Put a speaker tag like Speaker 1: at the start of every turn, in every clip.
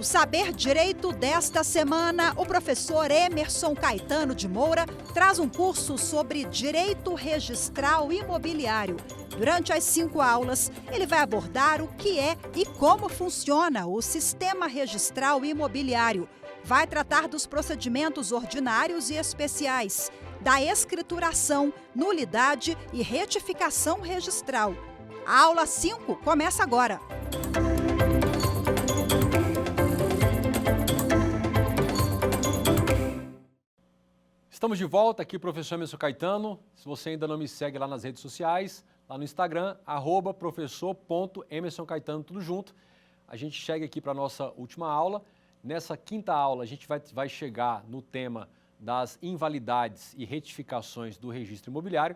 Speaker 1: No Saber Direito desta semana, o professor Emerson Caetano de Moura traz um curso sobre direito registral imobiliário. Durante as 5 aulas, ele vai abordar o que é e como funciona o sistema registral imobiliário. Vai tratar dos procedimentos ordinários e especiais, da escrituração, nulidade e retificação registral. A aula 5 começa agora.
Speaker 2: Estamos de volta aqui, professor Emerson Caetano. Se você ainda não me segue lá nas redes sociais, lá no Instagram, @professor.emersoncaetano, tudo junto. A gente chega aqui para a nossa última aula. Nessa 5ª aula, a gente vai chegar no tema das invalidades e retificações do registro imobiliário.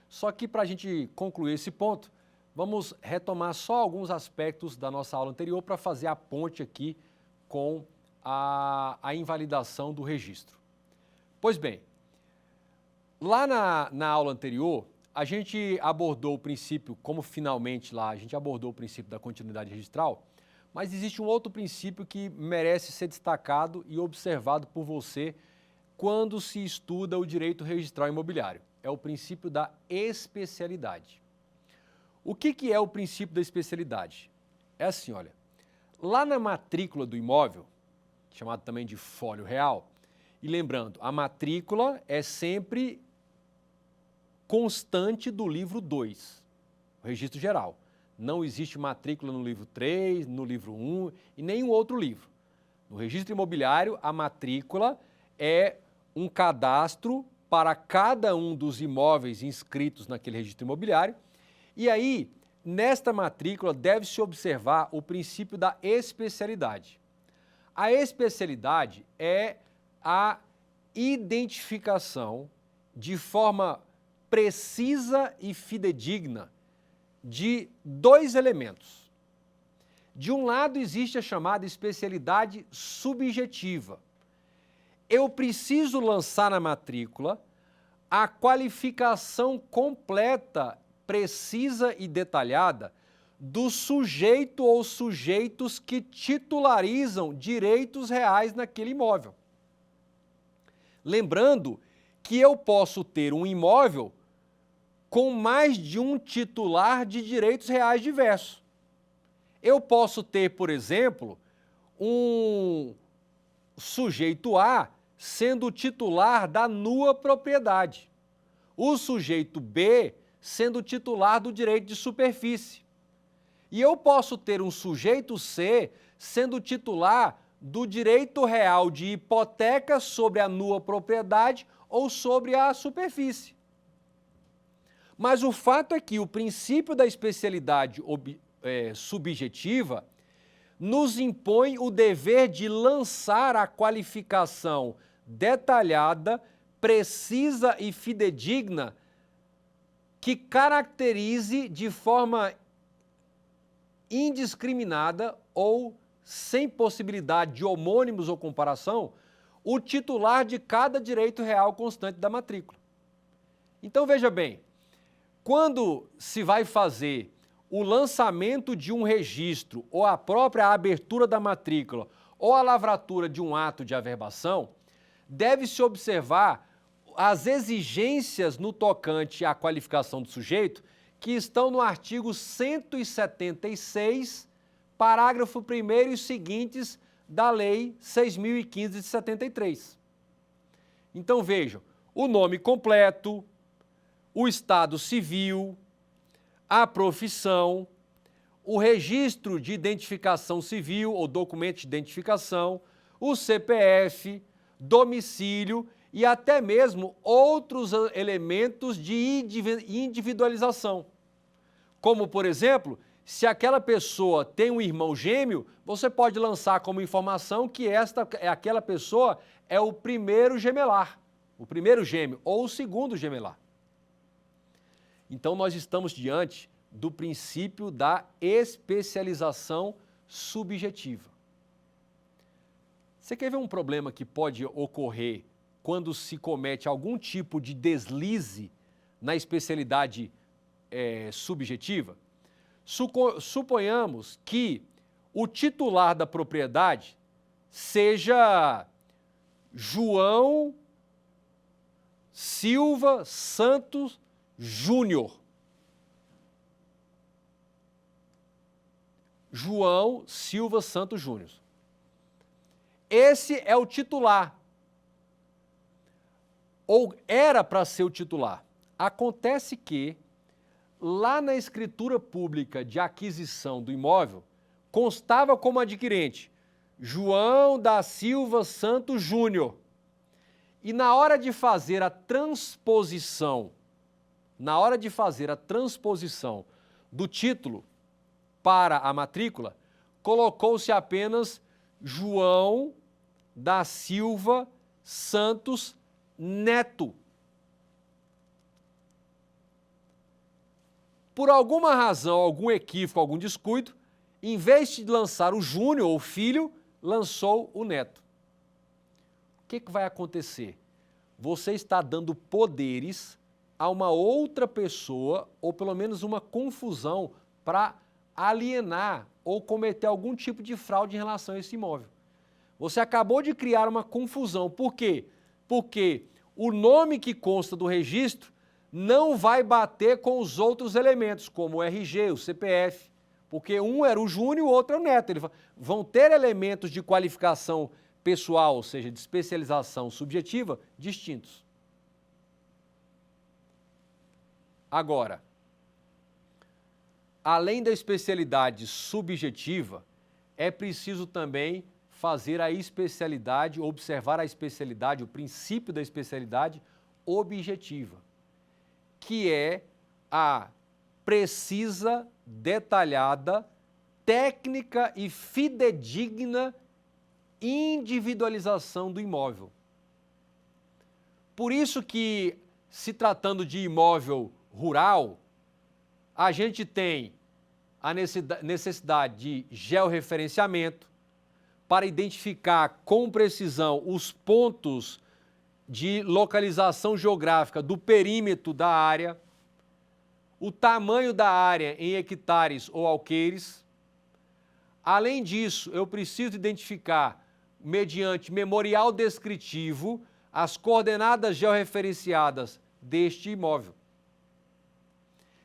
Speaker 2: Só que para a gente concluir esse ponto, vamos retomar só alguns aspectos da nossa aula anterior para fazer a ponte aqui com a invalidação do registro. Pois bem, lá na aula anterior, a gente abordou o princípio, como finalmente lá, a gente abordou o princípio da continuidade registral, mas existe um outro princípio que merece ser destacado e observado por você quando se estuda o direito registral imobiliário. É o princípio da especialidade. O que é o princípio da especialidade? É assim, olha, lá na matrícula do imóvel, chamado também de fólio real, e lembrando, a matrícula é sempre constante do livro 2, o registro geral. Não existe matrícula no livro 3, no livro 1 e nenhum outro livro. No registro imobiliário, a matrícula é um cadastro para cada um dos imóveis inscritos naquele registro imobiliário. E aí, nesta matrícula, deve-se observar o princípio da especialidade. A especialidade é a identificação de forma precisa e fidedigna de 2 elementos. De um lado, existe a chamada especialidade subjetiva. Eu preciso lançar na matrícula a qualificação completa, precisa e detalhada do sujeito ou sujeitos que titularizam direitos reais naquele imóvel. Lembrando que eu posso ter um imóvel com mais de um titular de direitos reais diversos. Eu posso ter, por exemplo, um sujeito A sendo titular da nua propriedade, o sujeito B sendo titular do direito de superfície. E eu posso ter um sujeito C sendo titular do direito real de hipoteca sobre a nua propriedade ou sobre a superfície. Mas o fato é que o princípio da especialidade subjetiva nos impõe o dever de lançar a qualificação detalhada, precisa e fidedigna que caracterize de forma indiscriminada ou sem possibilidade de homônimos ou comparação, o titular de cada direito real constante da matrícula. Então, veja bem, quando se vai fazer o lançamento de um registro ou a própria abertura da matrícula ou a lavratura de um ato de averbação, deve-se observar as exigências no tocante à qualificação do sujeito que estão no artigo 176, parágrafo 1º e seguintes da Lei 6.015 de 73. Então vejam, o nome completo, o estado civil, a profissão, o registro de identificação civil ou documento de identificação, o CPF, domicílio e até mesmo outros elementos de individualização. Como, por exemplo, se aquela pessoa tem um irmão gêmeo, você pode lançar como informação que aquela pessoa é o primeiro gemelar, o primeiro gêmeo ou o segundo gemelar. Então, nós estamos diante do princípio da especialização subjetiva. Você quer ver um problema que pode ocorrer quando se comete algum tipo de deslize na especialidade subjetiva? Suponhamos que o titular da propriedade seja João Silva Santos Júnior. João Silva Santos Júnior. Esse é o titular. Ou era para ser o titular. Acontece que, lá na escritura pública de aquisição do imóvel, constava como adquirente João da Silva Santos Júnior. E na hora de fazer a transposição, do título para a matrícula, colocou-se apenas João da Silva Santos Neto. Por alguma razão, algum equívoco, algum descuido, em vez de lançar o Júnior, ou filho, lançou o Neto. O que vai acontecer? Você está dando poderes a uma outra pessoa, ou pelo menos uma confusão, para alienar ou cometer algum tipo de fraude em relação a esse imóvel. Você acabou de criar uma confusão. Por quê? Porque o nome que consta do registro não vai bater com os outros elementos, como o RG, o CPF, porque um era o Júnior e o outro é o Neto. Eles vão ter elementos de qualificação pessoal, ou seja, de especialização subjetiva, distintos. Agora, além da especialidade subjetiva, é preciso também fazer a especialidade, observar a especialidade, o princípio da especialidade objetiva, que é a precisa, detalhada, técnica e fidedigna individualização do imóvel. Por isso que, se tratando de imóvel rural, a gente tem a necessidade de georreferenciamento para identificar com precisão os pontos de localização geográfica do perímetro da área, o tamanho da área em hectares ou alqueires. Além disso, eu preciso identificar, mediante memorial descritivo, as coordenadas georreferenciadas deste imóvel.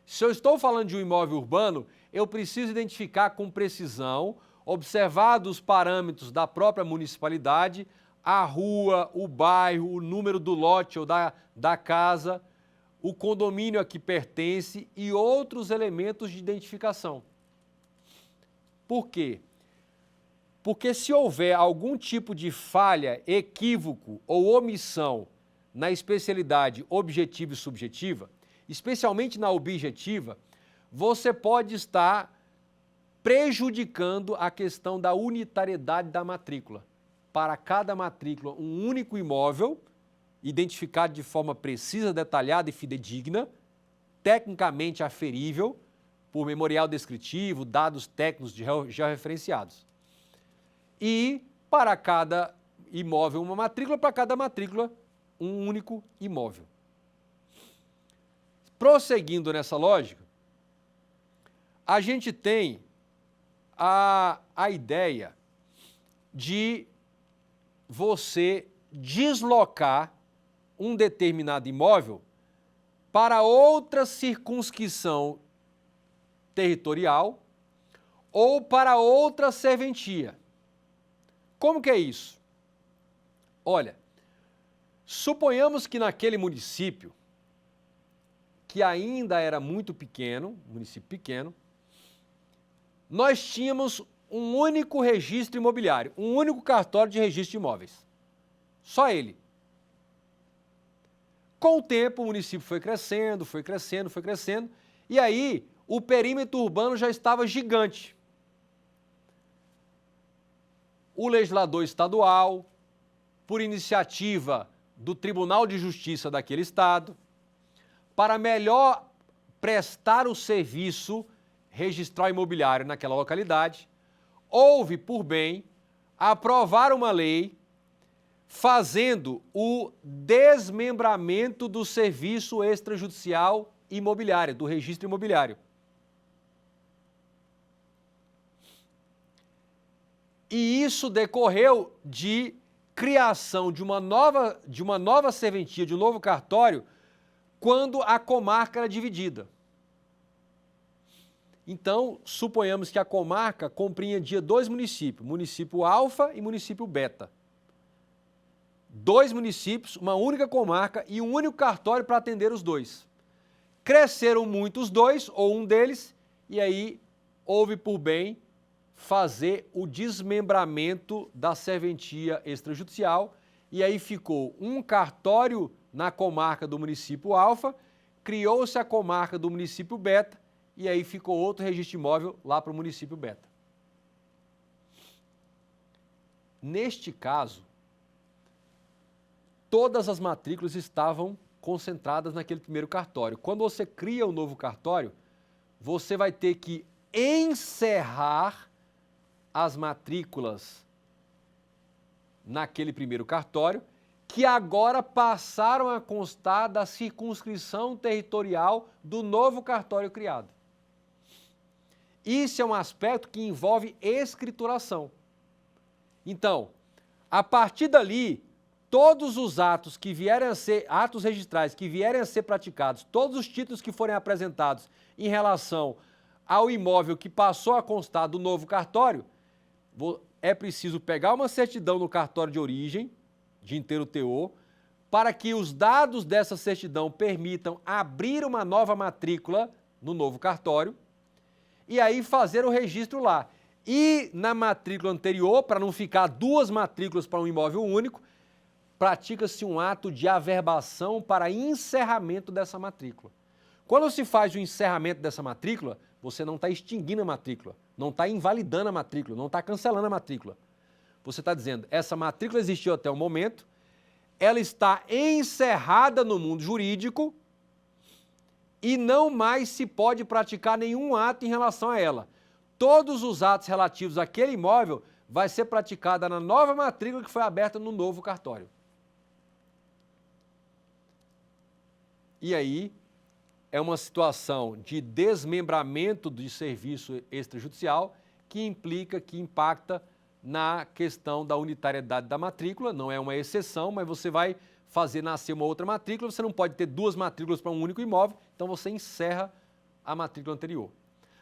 Speaker 2: Se eu estou falando de um imóvel urbano, eu preciso identificar com precisão, observados os parâmetros da própria municipalidade, a rua, o bairro, o número do lote ou da casa, o condomínio a que pertence e outros elementos de identificação. Por quê? Porque se houver algum tipo de falha, equívoco ou omissão na especialidade objetiva e subjetiva, especialmente na objetiva, você pode estar prejudicando a questão da unitariedade da matrícula. Para cada matrícula, um único imóvel, identificado de forma precisa, detalhada e fidedigna, tecnicamente aferível, por memorial descritivo, dados técnicos georreferenciados. E para cada imóvel uma matrícula, para cada matrícula um único imóvel. Prosseguindo nessa lógica, a gente tem a ideia de você deslocar um determinado imóvel para outra circunscrição territorial ou para outra serventia. Como que é isso? Olha, suponhamos que naquele município, que ainda era muito pequeno, município pequeno, nós tínhamos um único registro imobiliário, um único cartório de registro de imóveis. Só ele. Com o tempo, o município foi crescendo, e aí o perímetro urbano já estava gigante. O legislador estadual, por iniciativa do Tribunal de Justiça daquele estado, para melhor prestar o serviço registral imobiliário naquela localidade, houve por bem aprovar uma lei fazendo o desmembramento do serviço extrajudicial imobiliário, do registro imobiliário. E isso decorreu de criação de uma nova serventia, de um novo cartório, quando a comarca era dividida. Então, suponhamos que a comarca compreendia 2 municípios, município Alfa e município Beta. 2 municípios, uma única comarca e um único cartório para atender os 2. Cresceram muito os 2, ou um deles, e aí houve por bem fazer o desmembramento da serventia extrajudicial, e aí ficou um cartório na comarca do município Alfa, criou-se a comarca do município Beta, e aí ficou outro registro imóvel lá para o município Beta. Neste caso, todas as matrículas estavam concentradas naquele primeiro cartório. Quando você cria um novo cartório, você vai ter que encerrar as matrículas naquele primeiro cartório, que agora passaram a constar da circunscrição territorial do novo cartório criado. Isso é um aspecto que envolve escrituração. Então, a partir dali, todos os atos que vierem a ser, atos registrais que vierem a ser praticados, todos os títulos que forem apresentados em relação ao imóvel que passou a constar do novo cartório, é preciso pegar uma certidão no cartório de origem, de inteiro teor, para que os dados dessa certidão permitam abrir uma nova matrícula no novo cartório e aí fazer o registro lá. E na matrícula anterior, para não ficar 2 matrículas para um imóvel único, pratica-se um ato de averbação para encerramento dessa matrícula. Quando se faz o encerramento dessa matrícula, você não está extinguindo a matrícula, não está invalidando a matrícula, não está cancelando a matrícula. Você está dizendo, essa matrícula existiu até o momento, ela está encerrada no mundo jurídico e não mais se pode praticar nenhum ato em relação a ela. Todos os atos relativos àquele imóvel vai ser praticada na nova matrícula que foi aberta no novo cartório. E aí é uma situação de desmembramento de serviço extrajudicial que impacta na questão da unitariedade da matrícula, não é uma exceção, mas você vai fazer nascer uma outra matrícula, você não pode ter 2 matrículas para um único imóvel, então você encerra a matrícula anterior.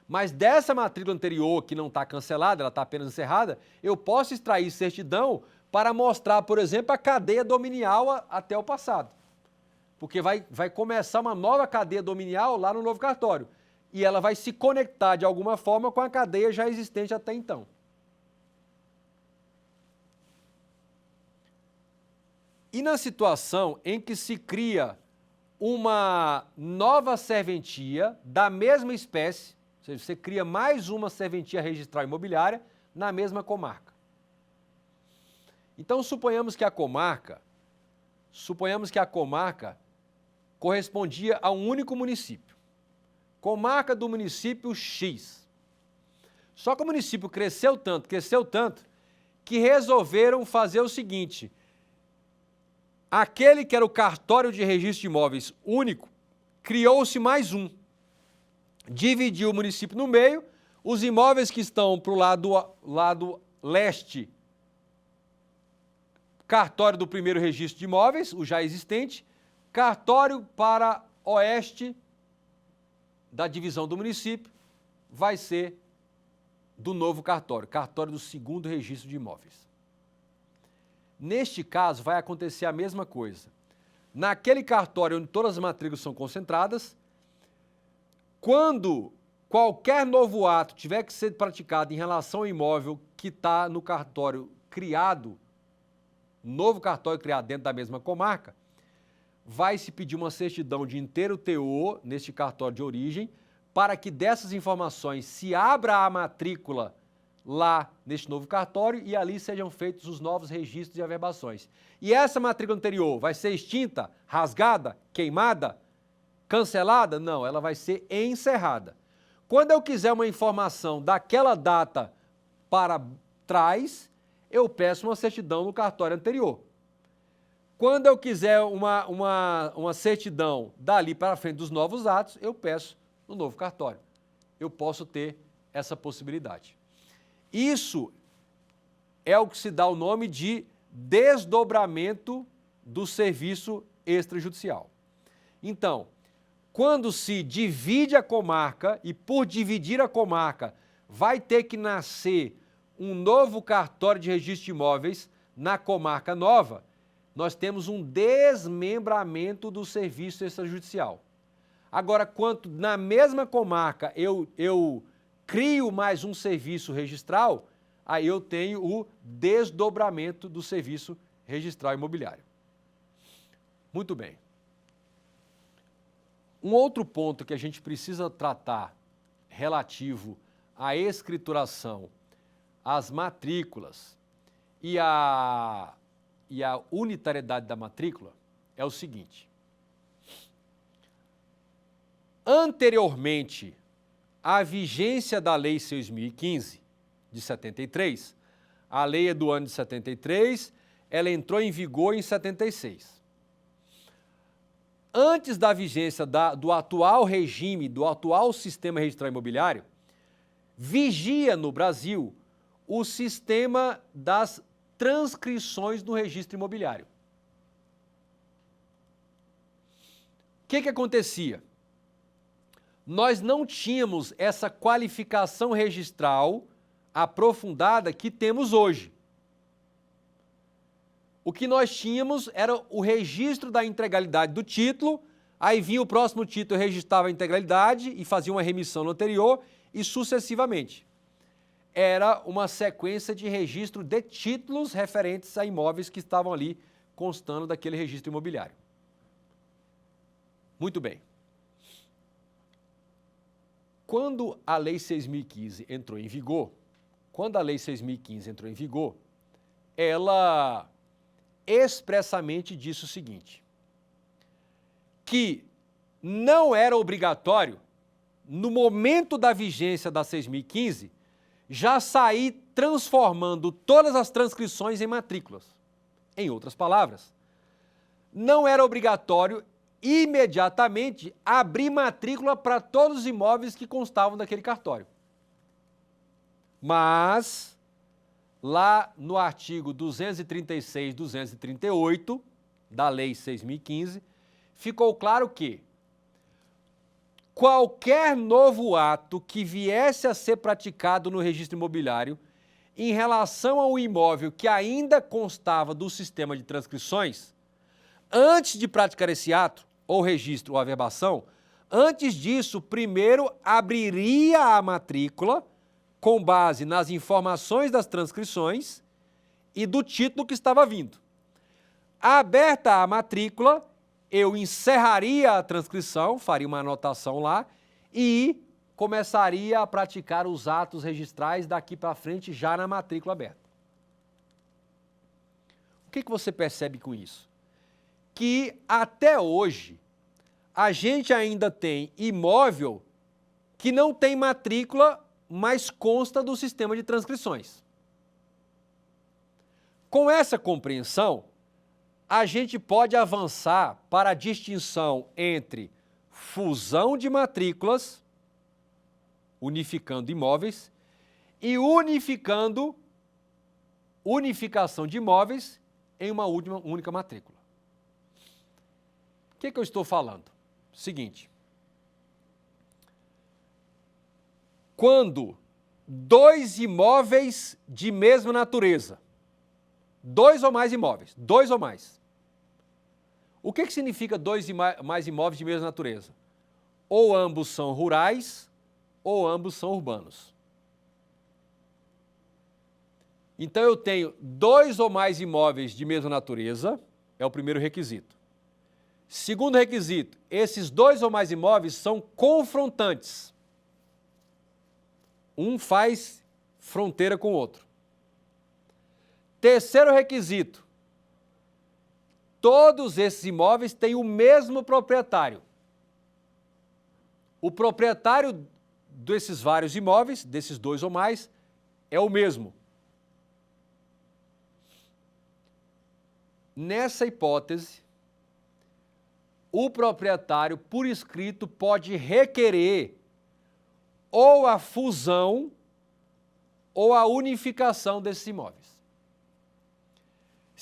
Speaker 2: Mas dessa matrícula anterior, que não está cancelada, ela está apenas encerrada, eu posso extrair certidão para mostrar, por exemplo, a cadeia dominial até o passado. Porque vai começar uma nova cadeia dominial lá no novo cartório. E ela vai se conectar de alguma forma com a cadeia já existente até então. E na situação em que se cria uma nova serventia da mesma espécie, ou seja, você cria mais uma serventia registral imobiliária na mesma comarca. Então, suponhamos que a comarca correspondia a um único município. Comarca do município X. Só que o município cresceu tanto, que resolveram fazer o seguinte: aquele que era o cartório de registro de imóveis único, criou-se mais um. Dividiu o município no meio, os imóveis que estão para o lado leste, cartório do primeiro registro de imóveis, o já existente, cartório para oeste da divisão do município, vai ser do novo cartório, cartório do segundo registro de imóveis. Neste caso, vai acontecer a mesma coisa. Naquele cartório onde todas as matrículas são concentradas, quando qualquer novo ato tiver que ser praticado em relação ao imóvel que está no cartório criado, novo cartório criado dentro da mesma comarca, vai se pedir uma certidão de inteiro teor neste cartório de origem, para que dessas informações se abra a matrícula lá neste novo cartório e ali sejam feitos os novos registros e averbações. E essa matrícula anterior vai ser extinta, rasgada, queimada, cancelada? Não, ela vai ser encerrada. Quando eu quiser uma informação daquela data para trás, eu peço uma certidão no cartório anterior. Quando eu quiser uma certidão dali para frente dos novos atos, eu peço no novo cartório. Eu posso ter essa possibilidade. Isso é o que se dá o nome de desdobramento do serviço extrajudicial. Então, quando se divide a comarca e por dividir a comarca vai ter que nascer um novo cartório de registro de imóveis na comarca nova, nós temos um desmembramento do serviço extrajudicial. Agora, quando na mesma comarca eu crio mais um serviço registral, aí eu tenho o desdobramento do serviço registral imobiliário. Muito bem. Um outro ponto que a gente precisa tratar relativo à escrituração, às matrículas e à unitariedade da matrícula é o seguinte. Anteriormente à vigência da Lei 6.015, de 73, a lei é do ano de 73, ela entrou em vigor em 76. Antes da vigência do atual regime, do atual sistema registral imobiliário, vigia no Brasil o sistema das transcrições no registro imobiliário. O que acontecia? Nós não tínhamos essa qualificação registral aprofundada que temos hoje. O que nós tínhamos era o registro da integralidade do título, aí vinha o próximo título, registrava a integralidade e fazia uma remissão no anterior e sucessivamente. Era uma sequência de registro de títulos referentes a imóveis que estavam ali constando daquele registro imobiliário. Muito bem. Quando a Lei 6.015 entrou em vigor, ela expressamente disse o seguinte, que não era obrigatório, no momento da vigência da 6.015, já sair transformando todas as transcrições em matrículas. Em outras palavras, não era obrigatório imediatamente abrir matrícula para todos os imóveis que constavam daquele cartório. Mas, lá no artigo 236, 238 da Lei 6.015, ficou claro que qualquer novo ato que viesse a ser praticado no registro imobiliário em relação ao imóvel que ainda constava do sistema de transcrições, antes de praticar esse ato, ou registro ou averbação, antes disso, primeiro abriria a matrícula com base nas informações das transcrições e do título que estava vindo. Aberta a matrícula, eu encerraria a transcrição, faria uma anotação lá e começaria a praticar os atos registrais daqui para frente já na matrícula aberta. O que você percebe com isso? Que até hoje a gente ainda tem imóvel que não tem matrícula, mas consta do sistema de transcrições. Com essa compreensão, a gente pode avançar para a distinção entre fusão de matrículas, unificando imóveis, e unificação de imóveis em uma única matrícula. O que eu estou falando? Seguinte, quando dois imóveis de mesma natureza, dois ou mais imóveis, dois ou mais. O que significa dois e mais imóveis de mesma natureza? Ou ambos são rurais, ou ambos são urbanos. Então eu tenho dois ou mais imóveis de mesma natureza, é o primeiro requisito. Segundo requisito, esses dois ou mais imóveis são confrontantes. Um faz fronteira com o outro. Terceiro requisito, todos esses imóveis têm o mesmo proprietário. O proprietário desses vários imóveis, desses dois ou mais, é o mesmo. Nessa hipótese, o proprietário, por escrito, pode requerer ou a fusão ou a unificação desses imóveis.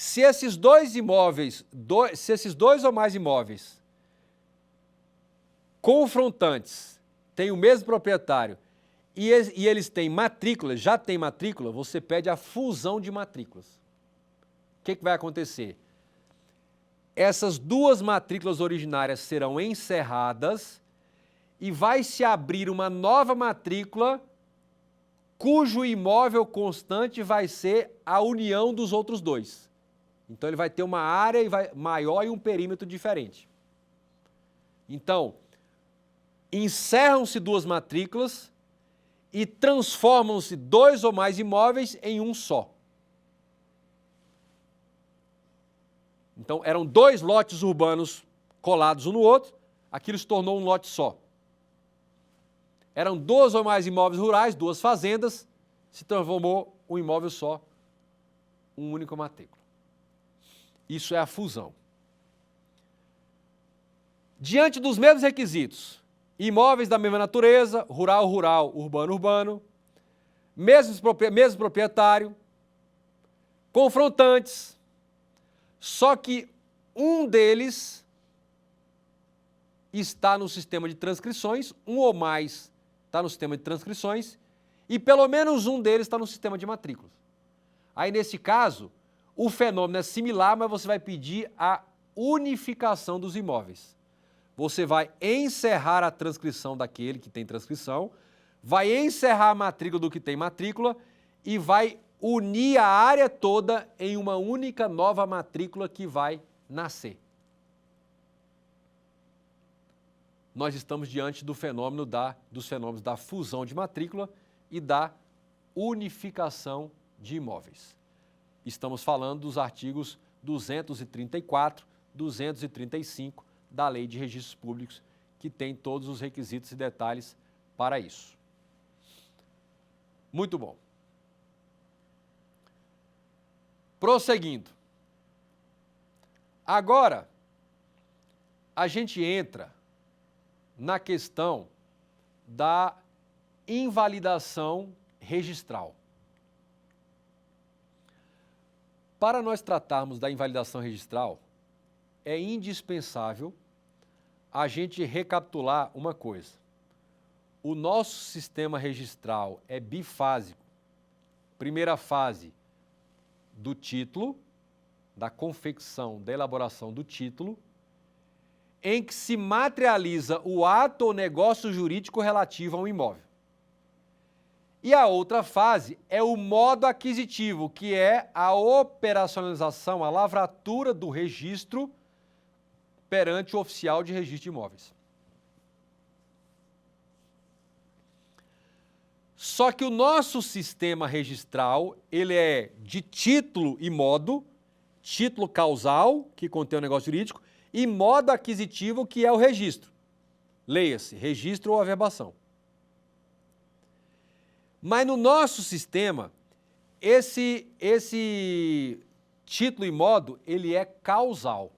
Speaker 2: Se esses dois imóveis, se esses dois ou mais imóveis confrontantes têm o mesmo proprietário e eles têm matrícula, já têm matrícula, você pede a fusão de matrículas. O que vai acontecer? Essas duas matrículas originárias serão encerradas e vai se abrir uma nova matrícula cujo imóvel constante vai ser a união dos outros dois. Então, ele vai ter uma área maior e um perímetro diferente. Então, encerram-se duas matrículas e transformam-se dois ou mais imóveis em um só. Então, eram dois lotes urbanos colados um no outro, aquilo se tornou um lote só. Eram dois ou mais imóveis rurais, duas fazendas, se transformou um imóvel só, uma única matrícula. Isso é a fusão. Diante dos mesmos requisitos, imóveis da mesma natureza, rural, urbano, mesmo proprietário, confrontantes, só que um deles está no sistema de transcrições, um ou mais está no sistema de transcrições, e pelo menos um deles está no sistema de matrículas. Aí, nesse caso, o fenômeno é similar, mas você vai pedir a unificação dos imóveis. Você vai encerrar a transcrição daquele que tem transcrição, vai encerrar a matrícula do que tem matrícula e vai unir a área toda em uma única nova matrícula que vai nascer. Nós estamos diante dos fenômenos da fusão de matrícula e da unificação de imóveis. Estamos falando dos artigos 234, 235 da Lei de Registros Públicos, que tem todos os requisitos e detalhes para isso. Muito bom. Prosseguindo. Agora, a gente entra na questão da invalidação registral. Para nós tratarmos da invalidação registral, é indispensável a gente recapitular uma coisa. O nosso sistema registral é bifásico. Primeira fase do título, da confecção, da elaboração do título, em que se materializa o ato ou negócio jurídico relativo a um imóvel. E a outra fase é o modo aquisitivo, que é a operacionalização, a lavratura do registro perante o oficial de registro de imóveis. Só que o nosso sistema registral, ele é de título e modo, título causal, que contém o negócio jurídico, e modo aquisitivo, que é o registro. Leia-se, registro ou averbação. Mas no nosso sistema, esse título e modo, ele é causal.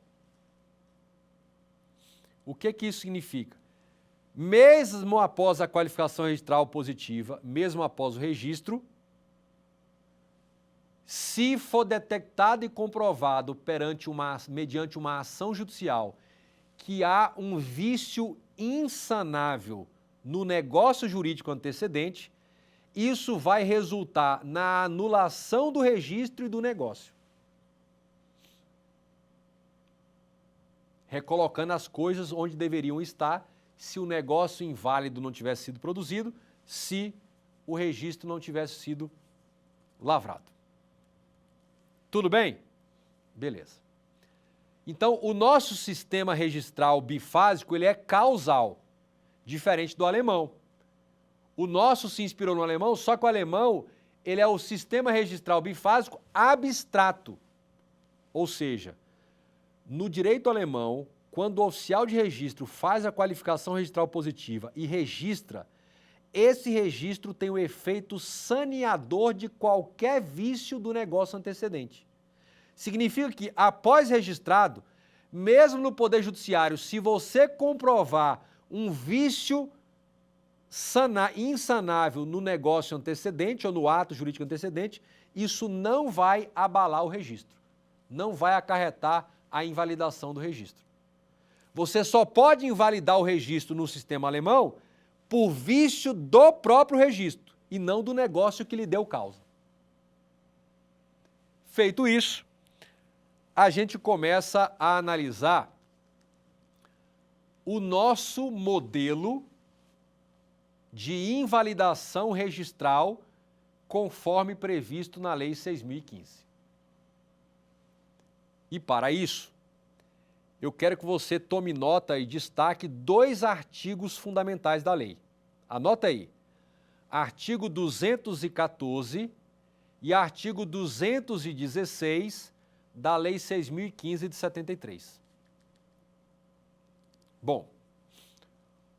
Speaker 2: O que isso significa? Mesmo após a qualificação registral positiva, mesmo após o registro, se for detectado e comprovado mediante uma ação judicial que há um vício insanável no negócio jurídico antecedente, isso vai resultar na anulação do registro e do negócio. Recolocando as coisas onde deveriam estar se o negócio inválido não tivesse sido produzido, se o registro não tivesse sido lavrado. Tudo bem? Beleza. Então, o nosso sistema registral bifásico, ele é causal, diferente do alemão. O nosso se inspirou no alemão, só que o alemão, ele é o sistema registral bifásico abstrato. Ou seja, no direito alemão, quando o oficial de registro faz a qualificação registral positiva e registra, esse registro tem o efeito saneador de qualquer vício do negócio antecedente. Significa que, após registrado, mesmo no Poder Judiciário, se você comprovar um vício insanável no negócio antecedente ou no ato jurídico antecedente, isso não vai abalar o registro. não vai acarretar a invalidação do registro. Você só pode invalidar o registro no sistema alemão por vício do próprio registro e não do negócio que lhe deu causa. Feito isso, a gente começa a analisar o nosso modelo de invalidação registral conforme previsto na Lei 6.015. E para isso, eu quero que você tome nota e destaque 2 artigos fundamentais da lei. Anota aí, artigo 214 e artigo 216 da Lei 6.015 de 73. Bom,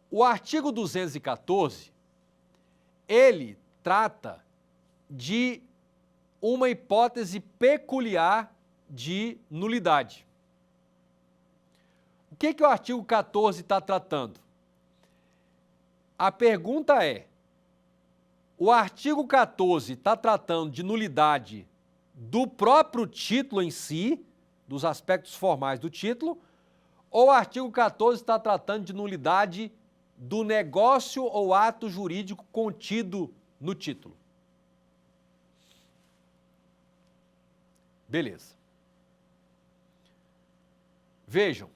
Speaker 2: o artigo 214, ele trata de uma hipótese peculiar de nulidade. O que o artigo 14 está tratando? A pergunta é, o artigo 14 está tratando de nulidade do próprio título em si, dos aspectos formais do título, ou o artigo 14 está tratando de nulidade do negócio ou ato jurídico contido no título? Beleza. Vejam,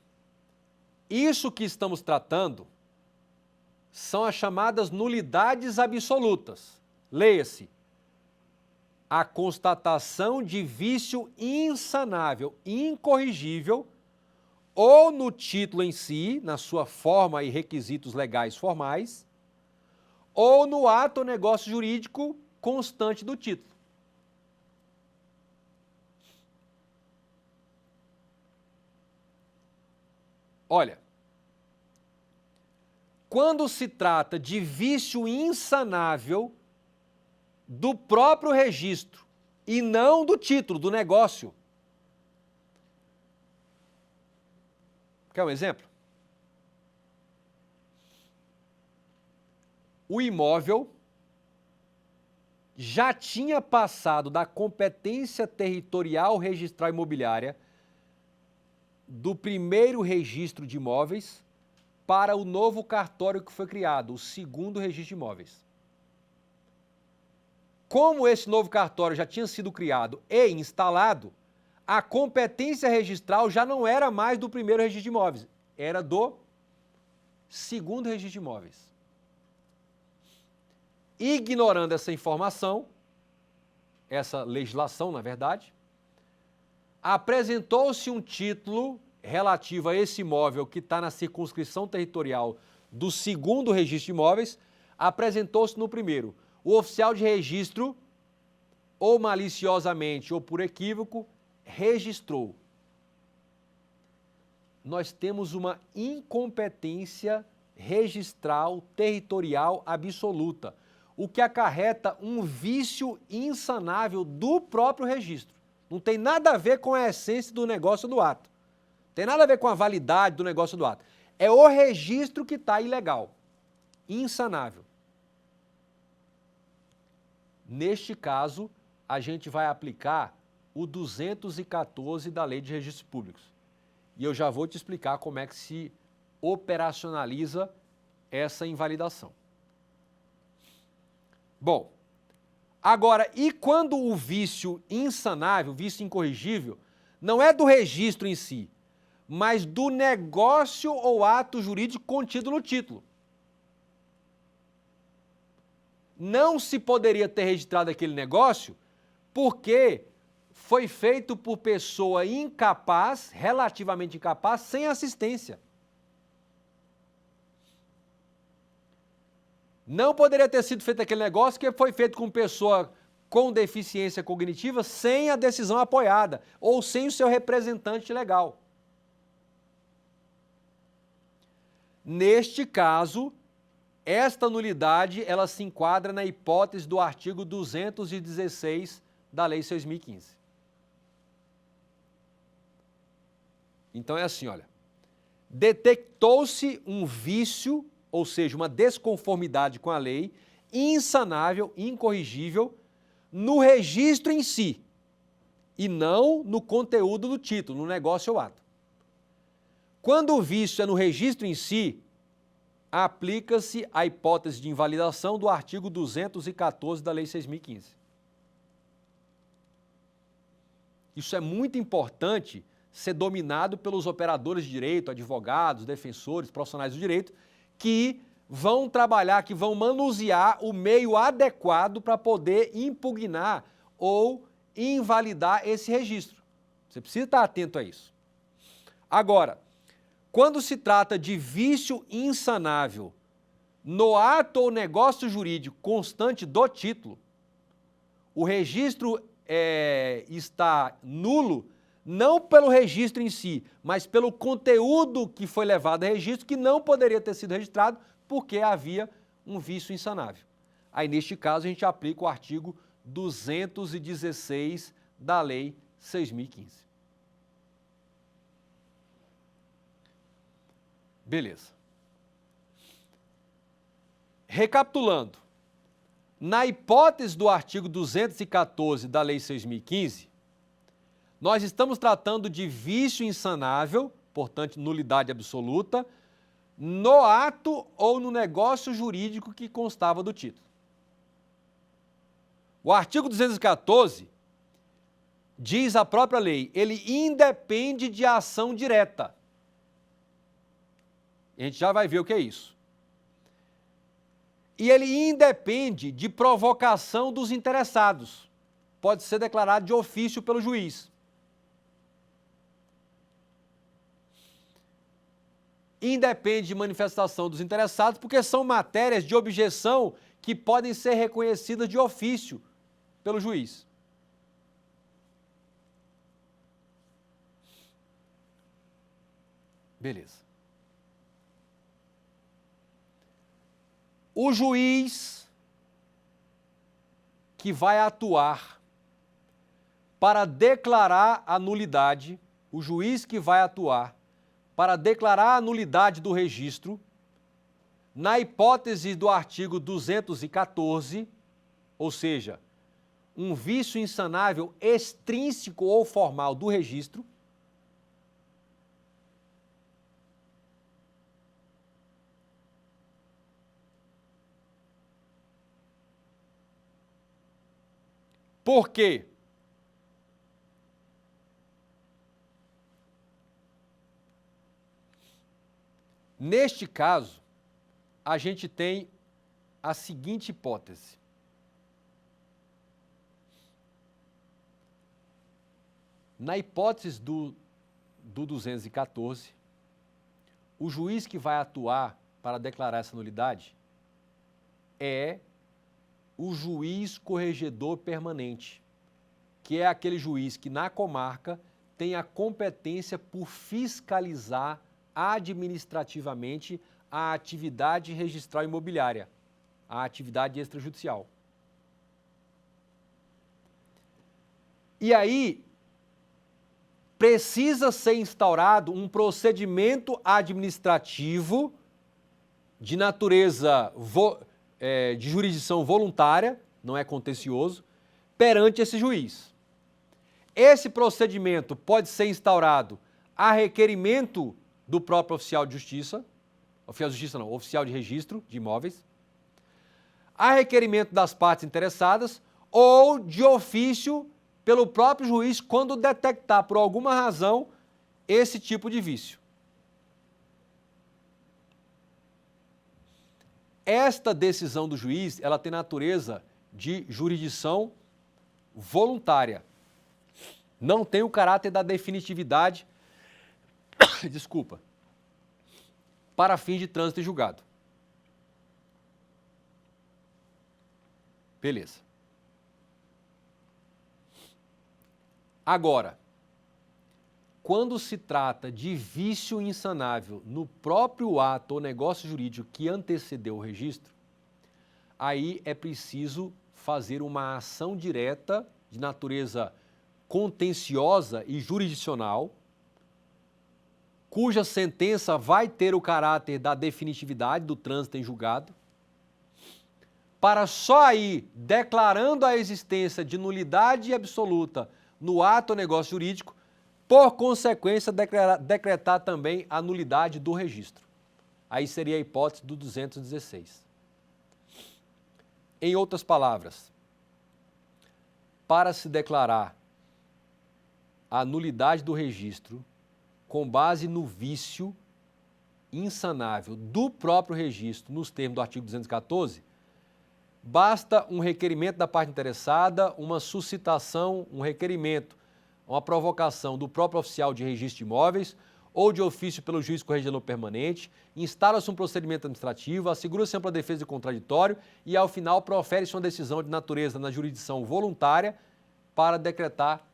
Speaker 2: isso que estamos tratando são as chamadas nulidades absolutas. Leia-se, a constatação de vício insanável, incorrigível, ou no título em si, na sua forma e requisitos legais formais, ou no ato ou negócio jurídico constante do título. Olha, quando se trata de vício insanável do próprio registro e não do título, do negócio. Quer um exemplo? O imóvel já tinha passado da competência territorial registral imobiliária do primeiro registro de imóveis para o novo cartório que foi criado, o segundo registro de imóveis. Como esse novo cartório já tinha sido criado e instalado, a competência registral já não era mais do primeiro registro de imóveis, era do segundo registro de imóveis. Ignorando essa informação, essa legislação, na verdade, apresentou-se um título relativo a esse imóvel que está na circunscrição territorial do segundo registro de imóveis, apresentou-se no primeiro. O oficial de registro, ou maliciosamente ou por equívoco, registrou. Nós temos uma incompetência registral territorial absoluta, o que acarreta um vício insanável do próprio registro. Não tem nada a ver com a essência do negócio do ato. Não tem nada a ver com a validade do negócio do ato. É o registro que está ilegal, insanável. Neste caso, a gente vai aplicar o 214 da Lei de Registros Públicos. E eu já vou te explicar como é que se operacionaliza essa invalidação. Bom, agora, e quando o vício insanável, o vício incorrigível, não é do registro em si, mas do negócio ou ato jurídico contido no título? Não se poderia ter registrado aquele negócio porque foi feito por pessoa incapaz, relativamente incapaz, sem assistência. Não poderia ter sido feito aquele negócio que foi feito com pessoa com deficiência cognitiva sem a decisão apoiada ou sem o seu representante legal. Neste caso, esta nulidade ela se enquadra na hipótese do artigo 216 da Lei 6.015. Então é assim, olha, detectou-se um vício, ou seja, uma desconformidade com a lei, insanável, incorrigível, no registro em si e não no conteúdo do título, no negócio ou ato. Quando o vício é no registro em si, aplica-se a hipótese de invalidação do artigo 214 da Lei 6.015. Isso é muito importante ser dominado pelos operadores de direito, advogados, defensores, profissionais do direito, que vão trabalhar, que vão manusear o meio adequado para poder impugnar ou invalidar esse registro. Você precisa estar atento a isso. Agora, quando se trata de vício insanável no ato ou negócio jurídico constante do título, o registro está nulo não pelo registro em si, mas pelo conteúdo que foi levado a registro que não poderia ter sido registrado porque havia um vício insanável. Aí, neste caso, a gente aplica o artigo 216 da Lei 6.015. Beleza. Recapitulando, na hipótese do artigo 214 da Lei 6.015, nós estamos tratando de vício insanável, portanto, nulidade absoluta, no ato ou no negócio jurídico que constava do título. O artigo 214 diz a própria lei, ele independe de ação direta. A gente já vai ver o que é isso. E ele independe de provocação dos interessados. Pode ser declarado de ofício pelo juiz. Independe de manifestação dos interessados, porque são matérias de objeção que podem ser reconhecidas de ofício pelo juiz. Beleza. O juiz que vai atuar para declarar a nulidade, o juiz que vai atuar para declarar a nulidade do registro, na hipótese do artigo 214, ou seja, um vício insanável extrínseco ou formal do registro, por quê? Neste caso, a gente tem a seguinte hipótese. Na hipótese do 214, o juiz que vai atuar para declarar essa nulidade é o juiz corregedor permanente, que é aquele juiz que na comarca tem a competência por fiscalizar administrativamente a atividade registral imobiliária, a atividade extrajudicial. E aí, precisa ser instaurado um procedimento administrativo de natureza de jurisdição voluntária, não é contencioso, perante esse juiz. Esse procedimento pode ser instaurado a requerimento do próprio oficial de justiça, oficial de registro de imóveis, a requerimento das partes interessadas ou de ofício pelo próprio juiz quando detectar por alguma razão esse tipo de vício. Esta decisão do juiz, ela tem natureza de jurisdição voluntária. Não tem o caráter da definitividade, desculpa, para fins de trânsito e julgado. Beleza. Agora, quando se trata de vício insanável no próprio ato ou negócio jurídico que antecedeu o registro, aí é preciso fazer uma ação direta de natureza contenciosa e jurisdicional, cuja sentença vai ter o caráter da definitividade do trânsito em julgado, para só aí, declarando a existência de nulidade absoluta no ato ou negócio jurídico, por consequência, decretar também a nulidade do registro. Aí seria a hipótese do 216. Em outras palavras, para se declarar a nulidade do registro com base no vício insanável do próprio registro, nos termos do artigo 214, basta um requerimento da parte interessada, uma suscitação, um requerimento, uma provocação do próprio oficial de registro de imóveis ou de ofício pelo juiz corregedor permanente, instala-se um procedimento administrativo, assegura-se ampla defesa de contraditório e, ao final, profere-se uma decisão de natureza na jurisdição voluntária para decretar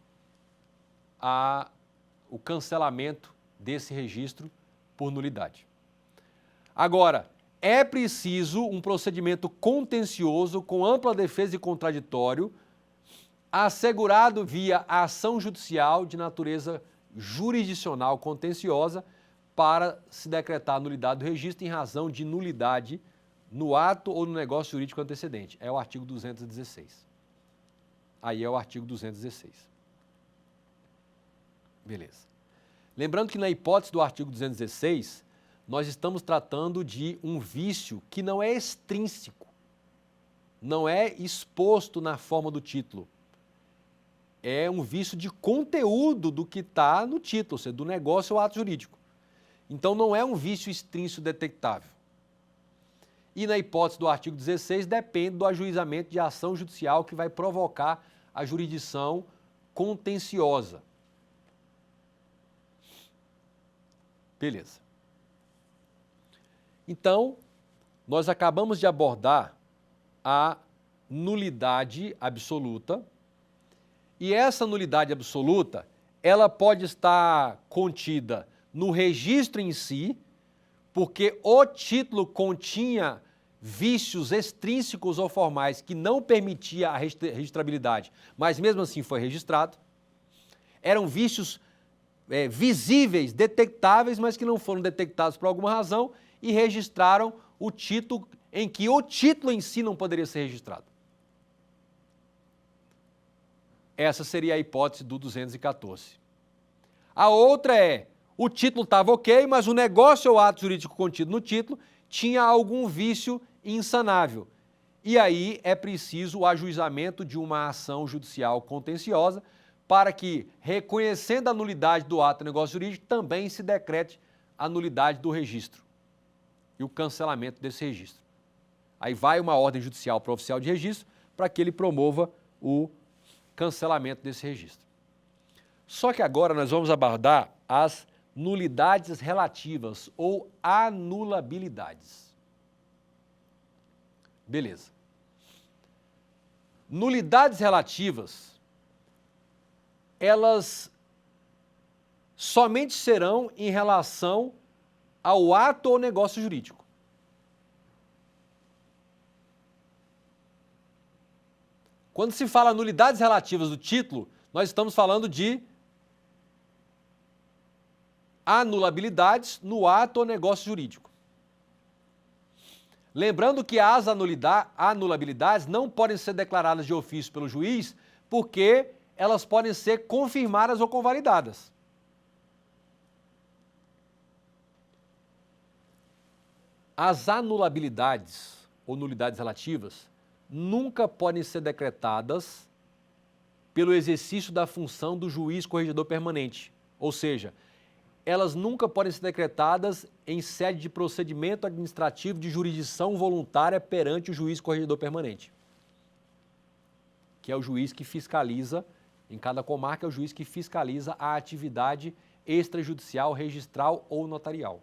Speaker 2: o cancelamento desse registro por nulidade. Agora, é preciso um procedimento contencioso com ampla defesa e contraditório, assegurado via ação judicial de natureza jurisdicional contenciosa para se decretar a nulidade do registro em razão de nulidade no ato ou no negócio jurídico antecedente. É o artigo 216. Aí é o artigo 216. Beleza. Lembrando que na hipótese do artigo 216, nós estamos tratando de um vício que não é extrínseco, não é exposto na forma do título. É um vício de conteúdo do que está no título, ou seja, do negócio ou ato jurídico. Então, não é um vício extrínseco detectável. E na hipótese do artigo 16, depende do ajuizamento de ação judicial que vai provocar a jurisdição contenciosa. Beleza. Então, nós acabamos de abordar a nulidade absoluta, e essa nulidade absoluta, ela pode estar contida no registro em si, porque o título continha vícios extrínsecos ou formais que não permitia a registrabilidade, mas mesmo assim foi registrado. Eram vícios visíveis, detectáveis, mas que não foram detectados por alguma razão e registraram o título em que o título em si não poderia ser registrado. Essa seria a hipótese do 214. A outra é, o título estava ok, mas o negócio ou ato jurídico contido no título tinha algum vício insanável. E aí é preciso o ajuizamento de uma ação judicial contenciosa para que, reconhecendo a nulidade do ato ou negócio jurídico, também se decrete a nulidade do registro e o cancelamento desse registro. Aí vai uma ordem judicial para o oficial de registro para que ele promova o cancelamento desse registro. Só que agora nós vamos abordar as nulidades relativas ou anulabilidades. Beleza. Nulidades relativas, elas somente serão em relação ao ato ou negócio jurídico. Quando se fala nulidades relativas do título, nós estamos falando de anulabilidades no ato ou negócio jurídico. Lembrando que as anulabilidades não podem ser declaradas de ofício pelo juiz, porque elas podem ser confirmadas ou convalidadas. As anulabilidades ou nulidades relativas nunca podem ser decretadas pelo exercício da função do juiz corregedor permanente, ou seja, elas nunca podem ser decretadas em sede de procedimento administrativo de jurisdição voluntária perante o juiz corregedor permanente, que é o juiz que fiscaliza, em cada comarca é o juiz que fiscaliza a atividade extrajudicial, registral ou notarial.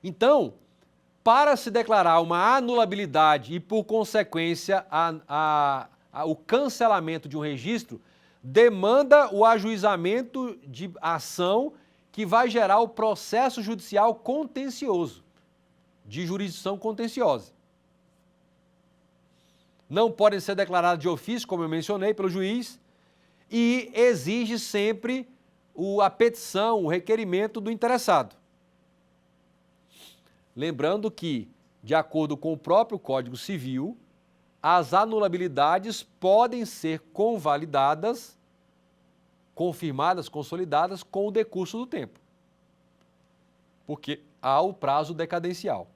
Speaker 2: Então, para se declarar uma anulabilidade e, por consequência, o cancelamento de um registro, demanda o ajuizamento de ação que vai gerar o processo judicial contencioso, de jurisdição contenciosa. Não podem ser declaradas de ofício, como eu mencionei, pelo juiz, e exige sempre a petição, o requerimento do interessado. Lembrando que, de acordo com o próprio Código Civil, as anulabilidades podem ser convalidadas, confirmadas, consolidadas com o decurso do tempo, porque há o prazo decadencial.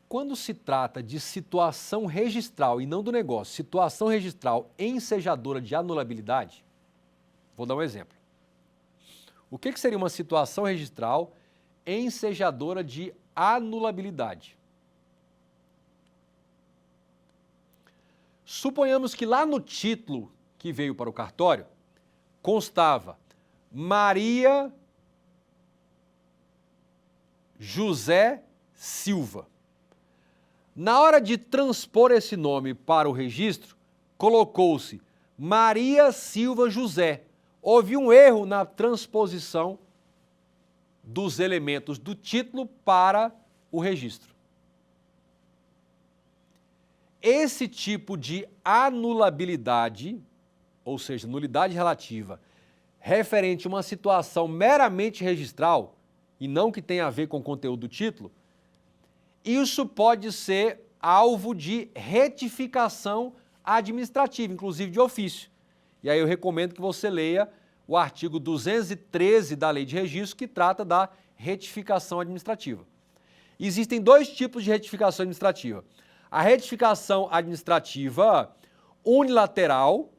Speaker 2: Quando se trata de situação registral e não do negócio, situação registral ensejadora de anulabilidade, vou dar um exemplo. O que seria uma situação registral ensejadora de anulabilidade? Suponhamos que lá no título que veio para o cartório constava Maria José Silva. Na hora de transpor esse nome para o registro, colocou-se Maria Silva José. Houve um erro na transposição dos elementos do título para o registro. Esse tipo de anulabilidade, ou seja, nulidade relativa, referente a uma situação meramente registral, e não que tenha a ver com o conteúdo do título, isso pode ser alvo de retificação administrativa, inclusive de ofício. E aí eu recomendo que você leia o artigo 213 da Lei de Registro, que trata da retificação administrativa. Existem dois tipos de retificação administrativa. A retificação administrativa unilateral,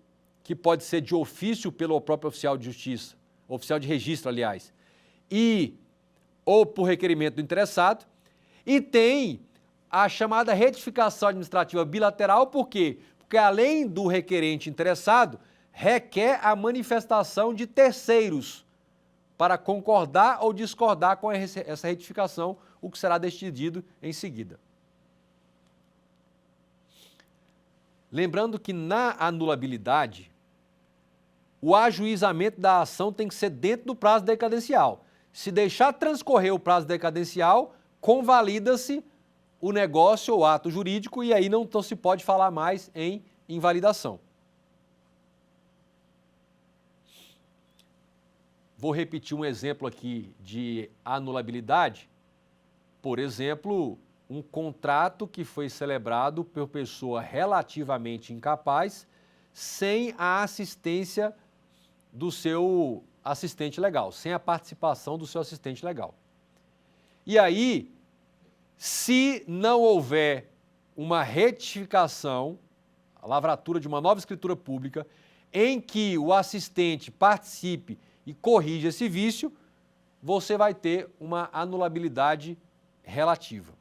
Speaker 2: que pode ser de ofício pelo próprio oficial de justiça, oficial de registro, aliás, ou por requerimento do interessado. E tem a chamada retificação administrativa bilateral, por quê? Porque além do requerente interessado, requer a manifestação de terceiros para concordar ou discordar com essa retificação, o que será decidido em seguida. Lembrando que na anulabilidade, o ajuizamento da ação tem que ser dentro do prazo decadencial. Se deixar transcorrer o prazo decadencial, convalida-se o negócio ou ato jurídico e aí não se pode falar mais em invalidação. Vou repetir um exemplo aqui de anulabilidade. Por exemplo, um contrato que foi celebrado por pessoa relativamente incapaz, sem a assistência do seu assistente legal, sem a participação do seu assistente legal. E aí, se não houver uma retificação, a lavratura de uma nova escritura pública, em que o assistente participe e corrija esse vício, você vai ter uma anulabilidade relativa.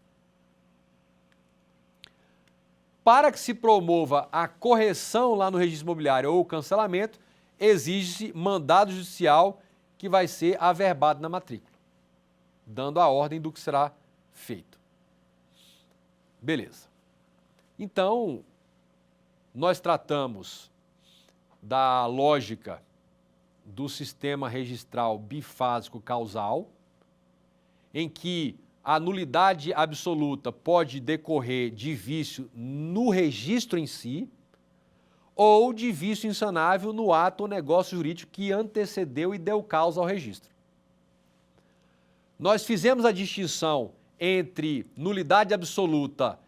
Speaker 2: Para que se promova a correção lá no registro imobiliário ou o cancelamento, exige-se mandado judicial que vai ser averbado na matrícula, dando a ordem do que será feito. Beleza. Então, nós tratamos da lógica do sistema registral bifásico causal, em que a nulidade absoluta pode decorrer de vício no registro em si ou de vício insanável no ato ou negócio jurídico que antecedeu e deu causa ao registro. Nós fizemos a distinção entre nulidade absoluta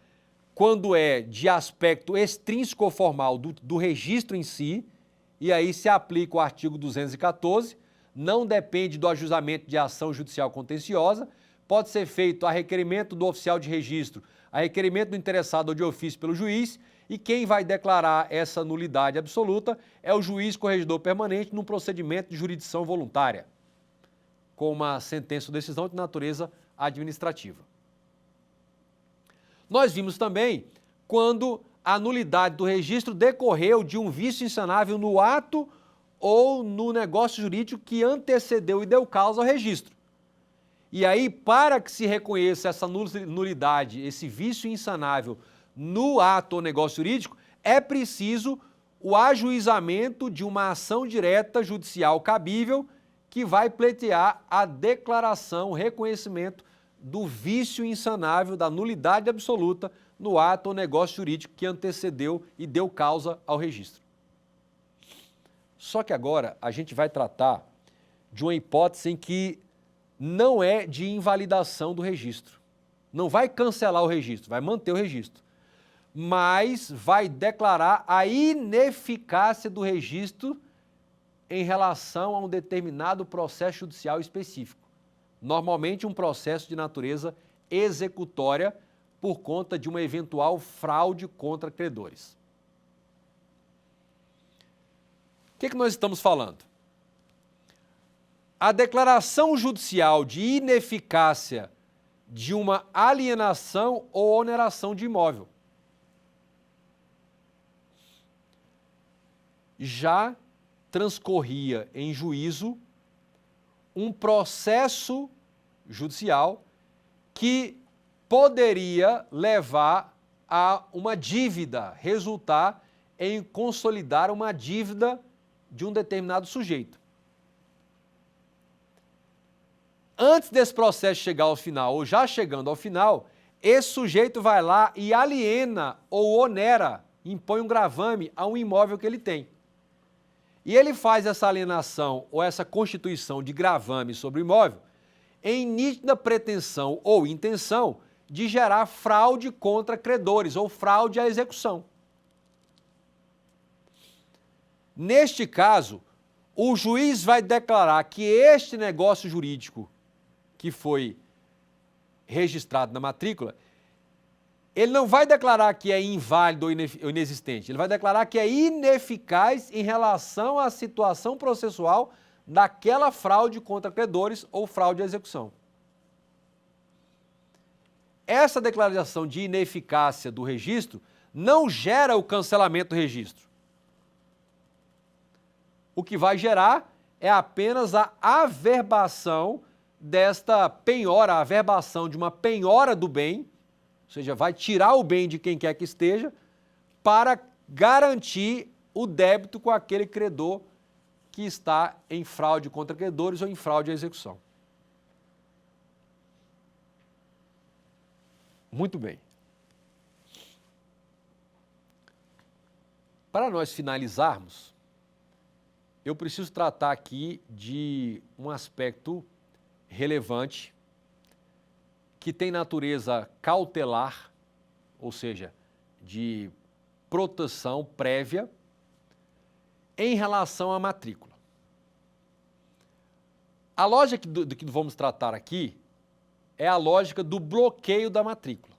Speaker 2: quando é de aspecto extrínseco ou formal do registro em si, e aí se aplica o artigo 214, não depende do ajuizamento de ação judicial contenciosa, pode ser feito a requerimento do oficial de registro, a requerimento do interessado ou de ofício pelo juiz, e quem vai declarar essa nulidade absoluta é o juiz corregedor permanente num procedimento de jurisdição voluntária, com uma sentença ou decisão de natureza administrativa. Nós vimos também quando a nulidade do registro decorreu de um vício insanável no ato ou no negócio jurídico que antecedeu e deu causa ao registro. E aí, para que se reconheça essa nulidade, esse vício insanável no ato ou negócio jurídico, é preciso o ajuizamento de uma ação direta judicial cabível que vai pleitear a declaração, o reconhecimento do vício insanável, da nulidade absoluta no ato ou negócio jurídico que antecedeu e deu causa ao registro. Só que agora a gente vai tratar de uma hipótese em que não é de invalidação do registro. Não vai cancelar o registro, vai manter o registro. Mas vai declarar a ineficácia do registro em relação a um determinado processo judicial específico. Normalmente um processo de natureza executória por conta de uma eventual fraude contra credores. O que nós estamos falando? A declaração judicial de ineficácia de uma alienação ou oneração de imóvel. Já transcorria em juízo um processo judicial que poderia levar a uma dívida, resultar em consolidar uma dívida de um determinado sujeito. Antes desse processo chegar ao final, ou já chegando ao final, esse sujeito vai lá e aliena ou onera, impõe um gravame a um imóvel que ele tem. E ele faz essa alienação ou essa constituição de gravame sobre o imóvel em nítida pretensão ou intenção de gerar fraude contra credores ou fraude à execução. Neste caso, o juiz vai declarar que este negócio jurídico que foi registrado na matrícula, ele não vai declarar que é inválido ou inexistente, ele vai declarar que é ineficaz em relação à situação processual daquela fraude contra credores ou fraude à execução. Essa declaração de ineficácia do registro não gera o cancelamento do registro. O que vai gerar é apenas a averbação desta penhora, a averbação de uma penhora do bem, ou seja, vai tirar o bem de quem quer que esteja, para garantir o débito com aquele credor que está em fraude contra credores ou em fraude à execução. Muito bem. Para nós finalizarmos, eu preciso tratar aqui de um aspecto relevante que tem natureza cautelar, ou seja, de proteção prévia em relação à matrícula. A lógica do que vamos tratar aqui é a lógica do bloqueio da matrícula.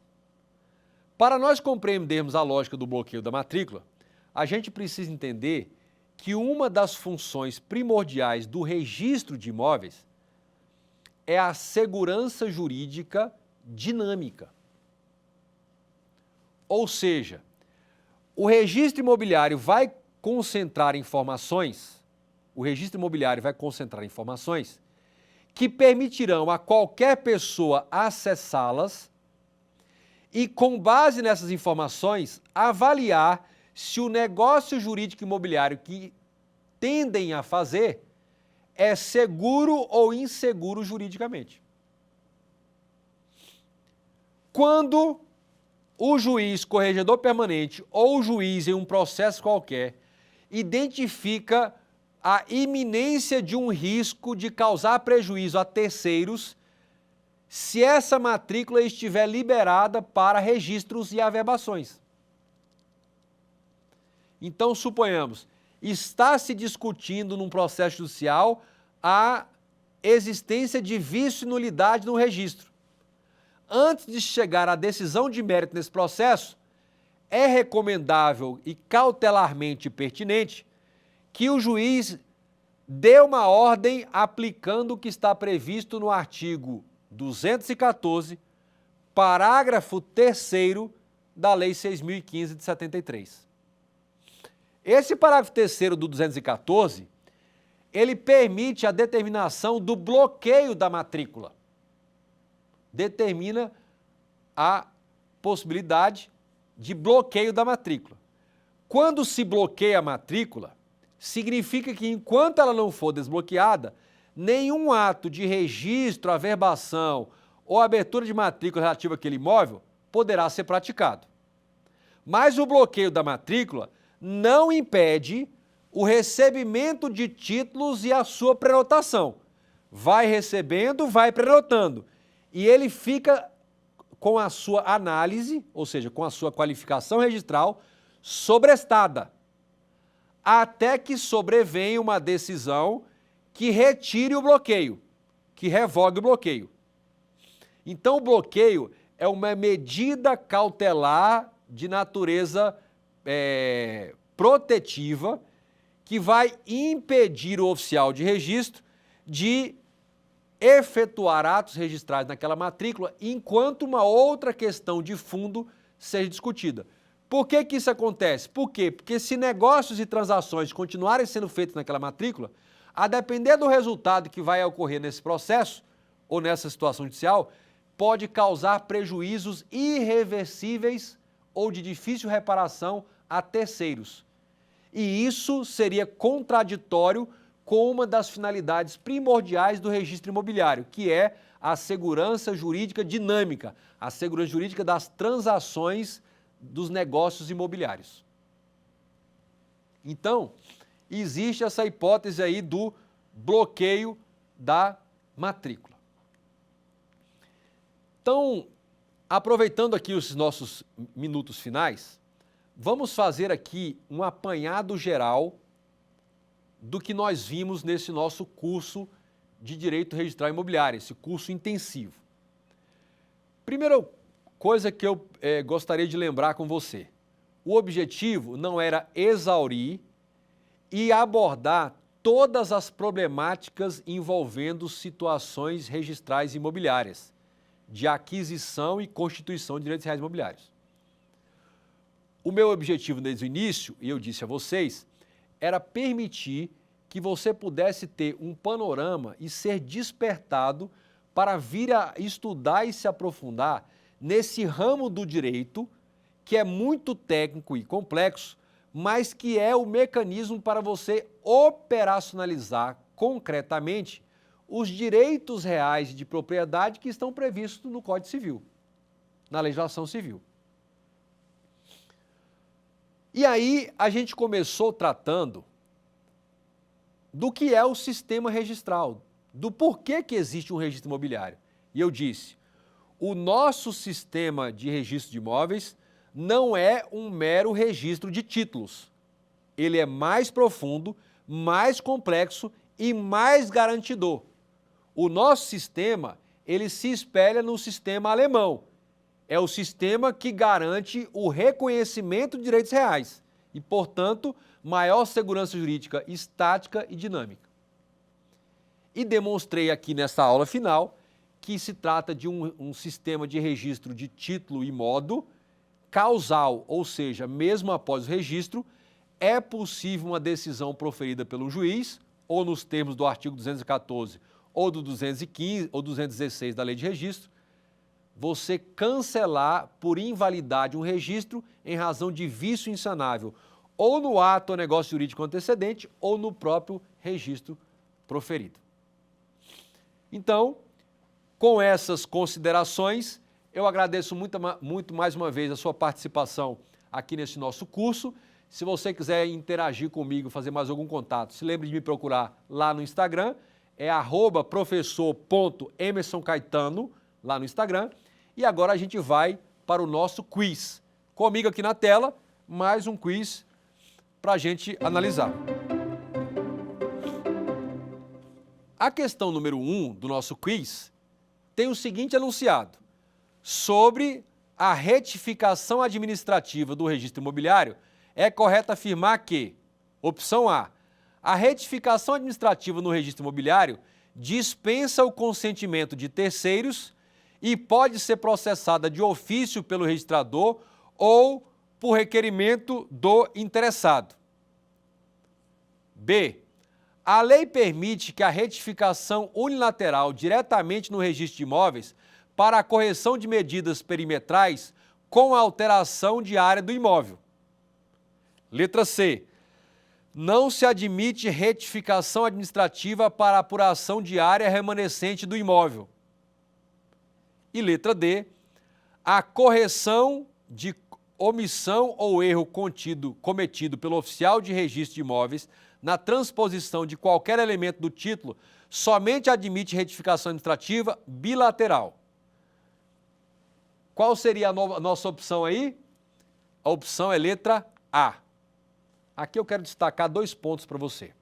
Speaker 2: Para nós compreendermos a lógica do bloqueio da matrícula, a gente precisa entender que uma das funções primordiais do registro de imóveis é a segurança jurídica dinâmica. Ou seja, o registro imobiliário vai concentrar informações, que permitirão a qualquer pessoa acessá-las e, com base nessas informações, avaliar se o negócio jurídico imobiliário que tendem a fazer é seguro ou inseguro juridicamente. Quando o juiz corregedor permanente ou o juiz em um processo qualquer identifica a iminência de um risco de causar prejuízo a terceiros, se essa matrícula estiver liberada para registros e averbações. Então, suponhamos, está se discutindo num processo judicial a existência de vício e nulidade no registro. Antes de chegar à decisão de mérito nesse processo, é recomendável e cautelarmente pertinente que o juiz dê uma ordem aplicando o que está previsto no artigo 214, parágrafo 3º da Lei 6.015 de 73. Esse parágrafo 3º do 214, ele permite a determinação do bloqueio da matrícula. Determina a possibilidade de bloqueio da matrícula. Quando se bloqueia a matrícula, significa que enquanto ela não for desbloqueada, nenhum ato de registro, averbação ou abertura de matrícula relativa àquele imóvel poderá ser praticado. Mas o bloqueio da matrícula não impede o recebimento de títulos e a sua prenotação. vai recebendo, vai pré-notando. E ele fica com a sua análise, ou seja, com a sua qualificação registral, sobrestada, até que sobrevenha uma decisão que retire o bloqueio, que revogue o bloqueio. Então, o bloqueio é uma medida cautelar de natureza protetiva que vai impedir o oficial de registro de efetuar atos registrados naquela matrícula enquanto uma outra questão de fundo seja discutida. Por que que isso acontece? Por quê? Porque se negócios e transações continuarem sendo feitos naquela matrícula, a depender do resultado que vai ocorrer nesse processo ou nessa situação judicial, pode causar prejuízos irreversíveis ou de difícil reparação a terceiros. E isso seria contraditório com uma das finalidades primordiais do registro imobiliário, que é a segurança jurídica dinâmica, a segurança jurídica das transações dos negócios imobiliários. Então, existe essa hipótese aí do bloqueio da matrícula. Então, aproveitando aqui os nossos minutos finais, vamos fazer aqui um apanhado geral do que nós vimos nesse nosso curso de Direito Registral Imobiliário, esse curso intensivo. Primeira coisa que eu gostaria de lembrar com você, o objetivo não era exaurir e abordar todas as problemáticas envolvendo situações registrais imobiliárias, de aquisição e constituição de direitos reais imobiliários. O meu objetivo desde o início, e eu disse a vocês, era permitir que você pudesse ter um panorama e ser despertado para vir a estudar e se aprofundar nesse ramo do direito, que é muito técnico e complexo, mas que é o mecanismo para você operacionalizar concretamente os direitos reais de propriedade que estão previstos no Código Civil, na legislação civil. E aí a gente começou tratando do que é o sistema registral, do porquê que existe um registro imobiliário. E eu disse, o nosso sistema de registro de imóveis não é um mero registro de títulos. Ele é mais profundo, mais complexo e mais garantidor. O nosso sistema, ele se espelha no sistema alemão. É o sistema que garante o reconhecimento de direitos reais e, portanto, maior segurança jurídica estática e dinâmica. E demonstrei aqui nessa aula final que se trata de um sistema de registro de título e modo causal, ou seja, mesmo após o registro, é possível uma decisão proferida pelo juiz, ou nos termos do artigo 214 ou do 215 ou 216 da Lei de Registro, você cancelar por invalidade um registro em razão de vício insanável, ou no ato ou negócio jurídico antecedente, ou no próprio registro proferido. Então, com essas considerações, eu agradeço muito mais uma vez a sua participação aqui nesse nosso curso. Se você quiser interagir comigo, fazer mais algum contato, se lembre de me procurar lá no Instagram, é @professor.emersoncaetano, lá no Instagram. E agora a gente vai para o nosso quiz. Comigo aqui na tela, mais um quiz para a gente analisar. A questão número 1 do nosso quiz tem o seguinte enunciado: sobre a retificação administrativa do registro imobiliário, é correto afirmar que, opção A, a retificação administrativa no registro imobiliário dispensa o consentimento de terceiros e pode ser processada de ofício pelo registrador ou por requerimento do interessado. B, a lei permite que a retificação unilateral diretamente no registro de imóveis para a correção de medidas perimetrais com a alteração de área do imóvel. Letra C, não se admite retificação administrativa para apuração de área remanescente do imóvel. E letra D, a correção de omissão ou erro cometido pelo oficial de registro de imóveis na transposição de qualquer elemento do título somente admite retificação administrativa bilateral. Qual seria a nossa opção aí? A opção é letra A. Aqui eu quero destacar 2 pontos para você.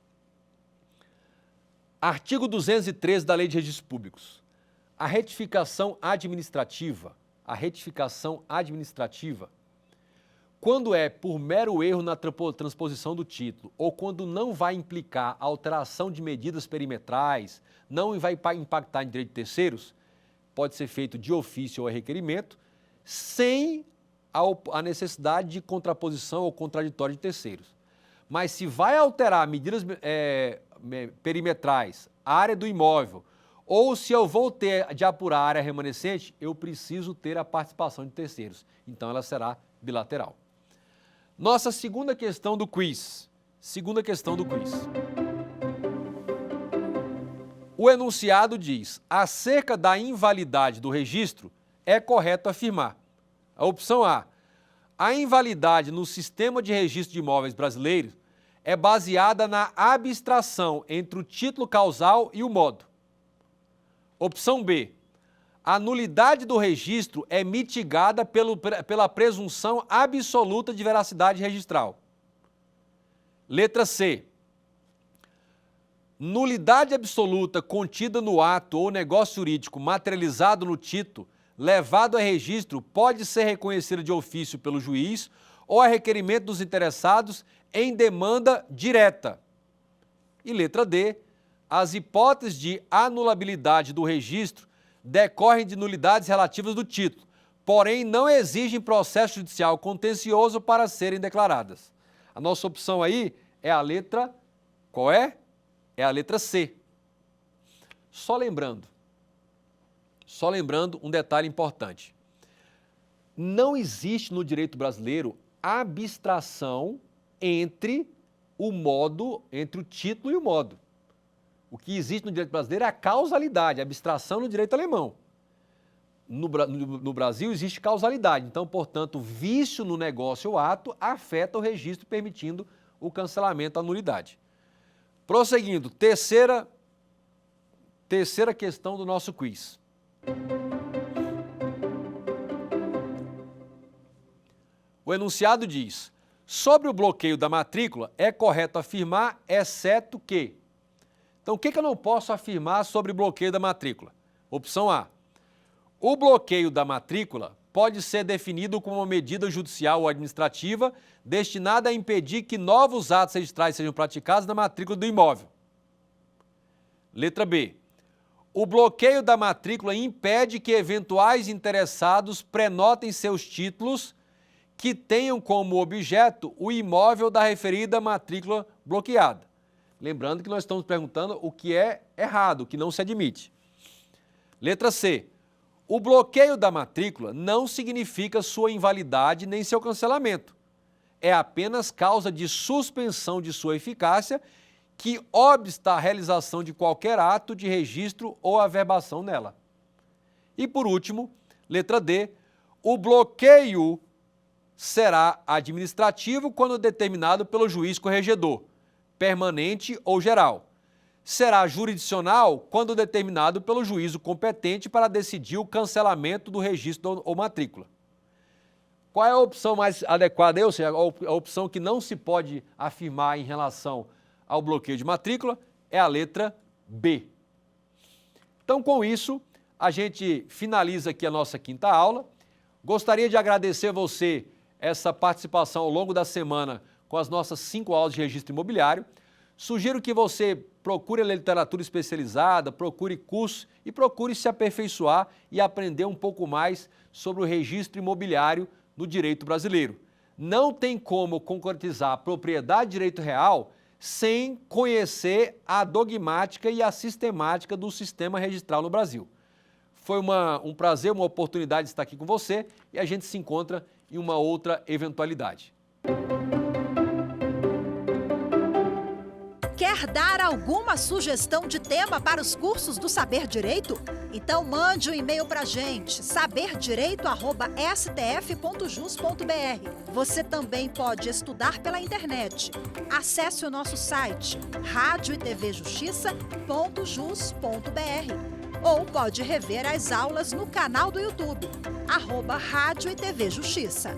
Speaker 2: Artigo 213 da Lei de Registros Públicos. A retificação administrativa, quando é por mero erro na transposição do título ou quando não vai implicar alteração de medidas perimetrais, não vai impactar em direito de terceiros, pode ser feito de ofício ou a requerimento, sem a necessidade de contraposição ou contraditório de terceiros. Mas se vai alterar medidas perimetrais, a área do imóvel, ou se eu vou ter de apurar a área remanescente, eu preciso ter a participação de terceiros. Então ela será bilateral. Nossa segunda questão do quiz. O enunciado diz: acerca da invalidade do registro, é correto afirmar. A opção A. A invalidade no sistema de registro de imóveis brasileiro é baseada na abstração entre o título causal e o modo. Opção B. A nulidade do registro é mitigada pela presunção absoluta de veracidade registral. Letra C. Nulidade absoluta contida no ato ou negócio jurídico materializado no título, levado a registro, pode ser reconhecida de ofício pelo juiz ou a requerimento dos interessados em demanda direta. E letra D. As hipóteses de anulabilidade do registro decorrem de nulidades relativas do título, porém não exigem processo judicial contencioso para serem declaradas. A nossa opção aí é a letra... Qual é? É a letra C. Só lembrando um detalhe importante. Não existe no direito brasileiro abstração entre o título e o modo. O que existe no direito brasileiro é a causalidade, a abstração no direito alemão. No Brasil existe causalidade, então, portanto, vício no negócio ou ato afeta o registro, permitindo o cancelamento da nulidade. Prosseguindo, terceira questão do nosso quiz. O enunciado diz: sobre o bloqueio da matrícula, é correto afirmar, exceto que... Então, o que eu não posso afirmar sobre o bloqueio da matrícula? Opção A. O bloqueio da matrícula pode ser definido como uma medida judicial ou administrativa destinada a impedir que novos atos registrais sejam praticados na matrícula do imóvel. Letra B. O bloqueio da matrícula impede que eventuais interessados prenotem seus títulos que tenham como objeto o imóvel da referida matrícula bloqueada. Lembrando que nós estamos perguntando o que é errado, o que não se admite. Letra C. O bloqueio da matrícula não significa sua invalidade nem seu cancelamento. É apenas causa de suspensão de sua eficácia que obsta a realização de qualquer ato de registro ou averbação nela. E por último, letra D. O bloqueio será administrativo quando determinado pelo juiz corregedor, permanente ou geral. Será jurisdicional quando determinado pelo juízo competente para decidir o cancelamento do registro ou matrícula. Qual é a opção mais adequada? Ou seja, a opção que não se pode afirmar em relação ao bloqueio de matrícula é a letra B. Então, com isso, a gente finaliza aqui a nossa quinta aula. Gostaria de agradecer a você essa participação ao longo da semana com as nossas 5 aulas de registro imobiliário. Sugiro que você procure a literatura especializada, procure cursos e procure se aperfeiçoar e aprender um pouco mais sobre o registro imobiliário no direito brasileiro. Não tem como concretizar a propriedade de direito real sem conhecer a dogmática e a sistemática do sistema registral no Brasil. Foi um prazer, uma oportunidade de estar aqui com você e a gente se encontra em uma outra eventualidade.
Speaker 1: Quer Quer dar alguma sugestão de tema para os cursos do Saber Direito? Então mande um e-mail para a gente, saberdireito@stf.jus.br. Você também pode estudar pela internet. Acesse o nosso site radioetvjustiça.jus.br ou pode rever as aulas no canal do YouTube, @Rádio e TV Justiça.